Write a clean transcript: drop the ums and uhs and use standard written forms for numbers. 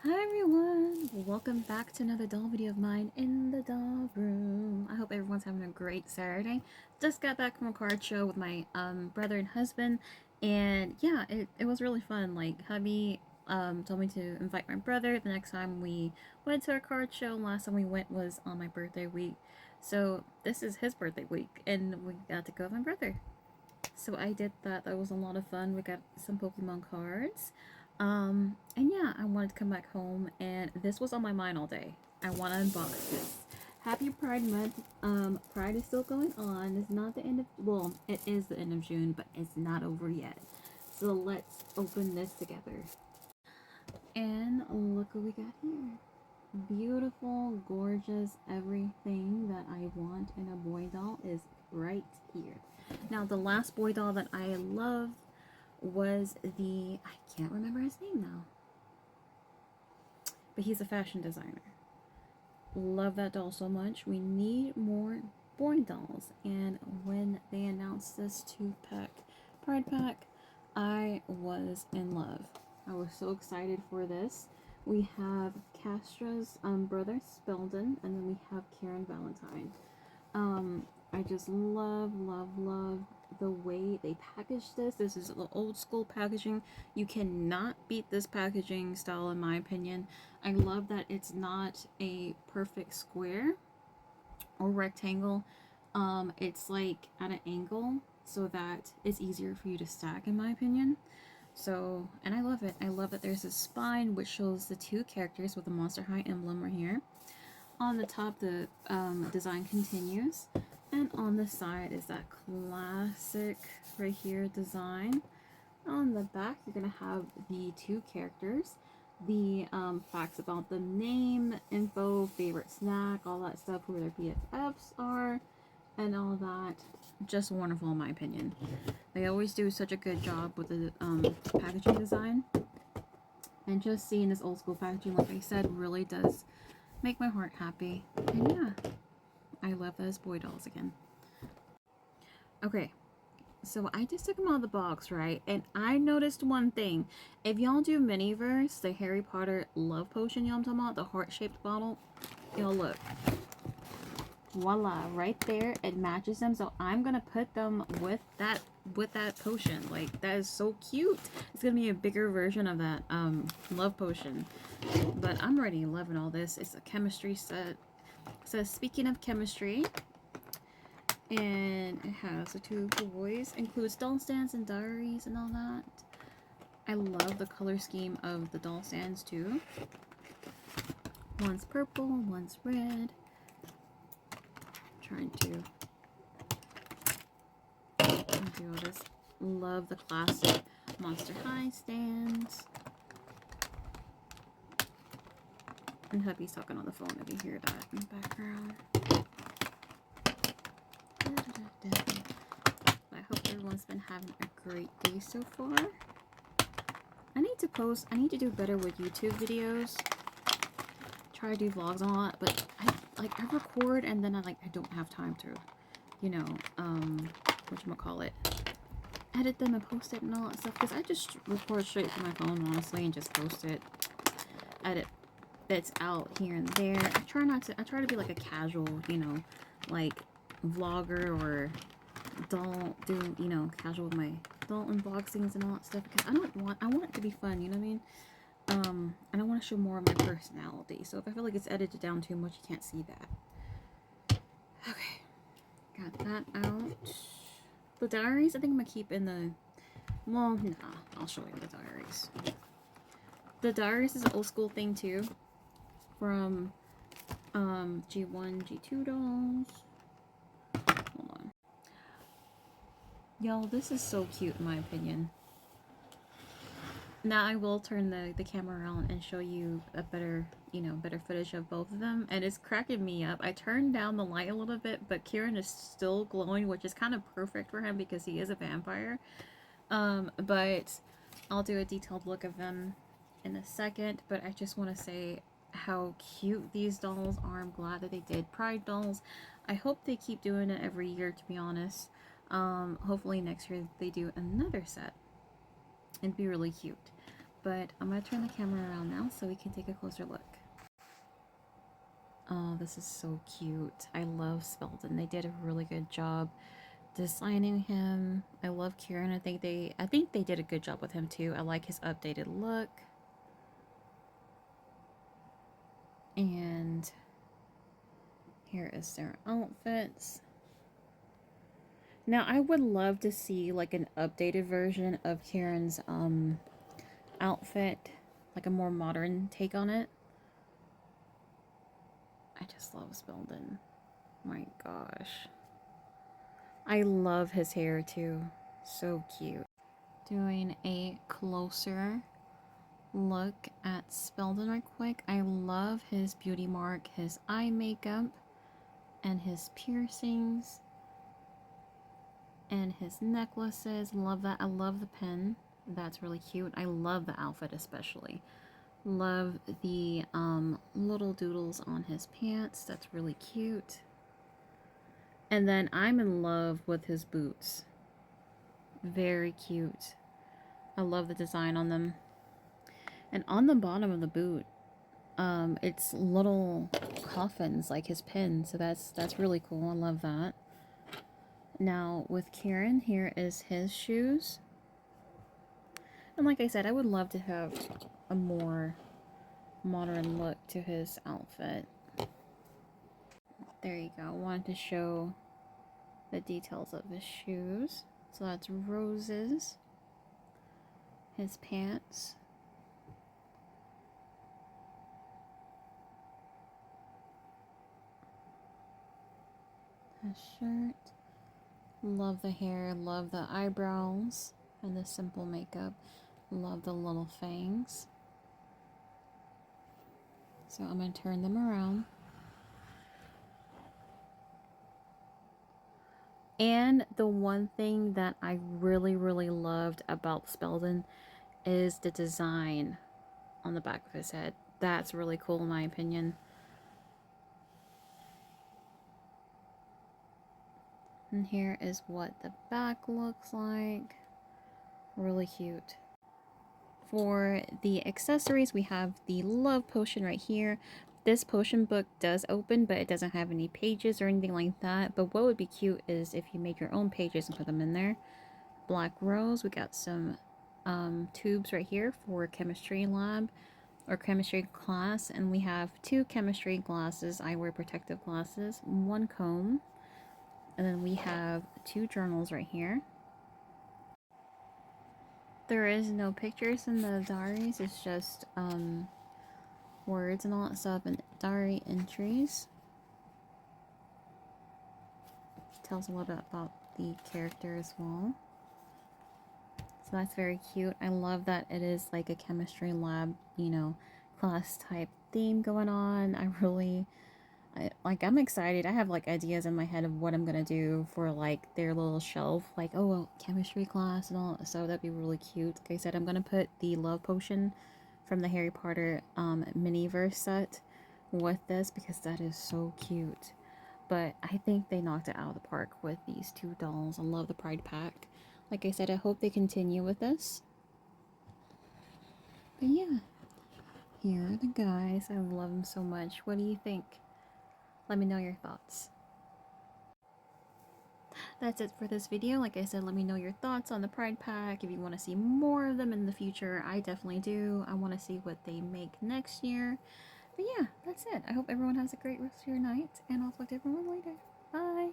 Hi everyone! Welcome back to another doll video of mine in the doll room. I hope everyone's having a great Saturday. Just got back from a card show with my brother and husband, and yeah, it was really fun. Like, hubby told me to invite my brother the next time we went to a card show. Last time we went was on my birthday week. So this is his birthday week, and we got to go with my brother. So I did that. That was a lot of fun. We got some Pokemon cards. And yeah, I wanted to come back home, and this was on my mind all day. I want to unbox this. Happy Pride Month. Pride is still going on. It's not the end of, well, it is the end of June, but it's not over yet. So let's open this together. And look what we got here. Beautiful, gorgeous, everything that I want in a boy doll is right here. Now, the last boy doll that I loved was I can't remember his name now, but he's a fashion designer. Love that doll so much. We need more boy dolls. And when they announced this 2-pack Pride Pack, I was in love. I was so excited for this. We have Castra's brother, Spelden, and then we have Karen Valentine. I just love, love, love the way they packaged this. This is the old school packaging. You cannot beat this packaging style in my opinion. I love that it's not a perfect square or rectangle. It's like at an angle so that it's easier for you to stack in my opinion. So, and I love it. I love that there's a spine which shows the two characters with the Monster High emblem right here. On the top, the design continues, and on the side is that classic right here design. On the back, you're gonna have the two characters, the facts about the name, info, favorite snack, all that stuff, who their BFFs are, and all that. Just wonderful in my opinion. They always do such a good job with the packaging design, and just seeing this old school packaging, like I said, really does make my heart happy. And yeah, I love those boy dolls again. Okay, so I just took them out of the box, right? And I noticed one thing. If y'all do Miniverse, the Harry Potter love potion, y'all I'm talking about, the heart-shaped bottle, y'all look. Voila, right there, it matches them. So I'm gonna put them with that potion. Like, that is so cute. It's gonna be a bigger version of that love potion. But I'm already loving all this. It's a chemistry set. So speaking of chemistry, and it has the two boys, includes doll stands and diaries and all that. I love the color scheme of the doll stands too. One's purple, one's red. Trying to do all this. Love the classic Monster High stands. And hubby's talking on the phone if you hear that in the background. I hope everyone's been having a great day so far. I need to do better with YouTube videos. Try to do vlogs and all that, but I record and then I don't have time to, you know, whatchamacallit, edit them and post it and all that stuff, because I just record straight from my phone, honestly, and just post it, edit bits out here and there. I try to be like a casual, you know, like vlogger, or don't do, you know, casual with my doll unboxings and all that stuff, because I want it to be fun, you know what I mean? And I want to show more of my personality. So if I feel like it's edited down too much, you can't see that. Okay, got that out. The diaries, I think I'm gonna keep in the, well, nah, I'll show you the diaries. The diaries is an old school thing too, from G1, G2 dolls. Hold on. Y'all, this is so cute in my opinion. Now I will turn the camera around and show you a better, you know, better footage of both of them. And it's cracking me up. I turned down the light a little bit, but Kieran is still glowing, which is kind of perfect for him because he is a vampire. But I'll do a detailed look of them in a second. But I just want to say how cute these dolls are. I'm glad that they did Pride dolls. I hope they keep doing it every year, to be honest. Hopefully next year they do another set. It'd be really cute. but I'm going to turn the camera around now so we can take a closer look. Oh, this is so cute. I love Spelden. They did a really good job designing him. I love Kieran. I think they did a good job with him too. I like his updated look. And here is their outfits. Now I would love to see like an updated version of Kieran's outfit, like a more modern take on it. I just love Spelden. My gosh. I love his hair too. So cute. Doing a closer look at Spelden right quick. I love his beauty mark, his eye makeup, and his piercings, and his necklaces. Love that. I love the pen. That's really cute. I love the outfit especially. Love the little doodles on his pants. That's really cute. And then I'm in love with his boots. Very cute. I love the design on them. And on the bottom of the boot, it's little coffins like his pin. So that's really cool. I love that. Now with Kieran, here is his shoes. And like I said, I would love to have a more modern look to his outfit. There you go. I wanted to show the details of his shoes. So that's roses. His pants. His shirt. Love the hair. Love the eyebrows and the simple makeup. Love the little fangs. So I'm going to turn them around. And the one thing that I really, really loved about Spelden is the design on the back of his head. That's really cool in my opinion. And here is what the back looks like. Really cute. For the accessories, we have the love potion right here. This potion book does open, but it doesn't have any pages or anything like that. But what would be cute is if you make your own pages and put them in there. Black rose. We got some tubes right here for chemistry lab or chemistry class. And we have 2 chemistry glasses. I wear protective glasses. 1 comb. And then we have 2 journals right here. There is no pictures in the diaries. It's just words and all that stuff and diary entries. Tells a little bit about the character as well. So that's very cute. I love that it is like a chemistry lab, you know, class type theme going on. I'm excited. I have like ideas in my head of what I'm gonna do for like their little shelf, like, oh well, chemistry class and all. So that'd be really cute. Like I said, I'm gonna put the love potion from the Harry Potter miniverse set with this because that is so cute. But I think they knocked it out of the park with these 2 dolls. I love the Pride Pack. Like I said, I hope they continue with this. But yeah, here are the guys. I love them so much. What do you think? Let me know your thoughts. That's it for this video. Like I said, let me know your thoughts on the Pride Pack. If you want to see more of them in the future, I definitely do. I want to see what they make next year. But yeah, that's it. I hope everyone has a great rest of your night, and I'll talk to everyone later. Bye!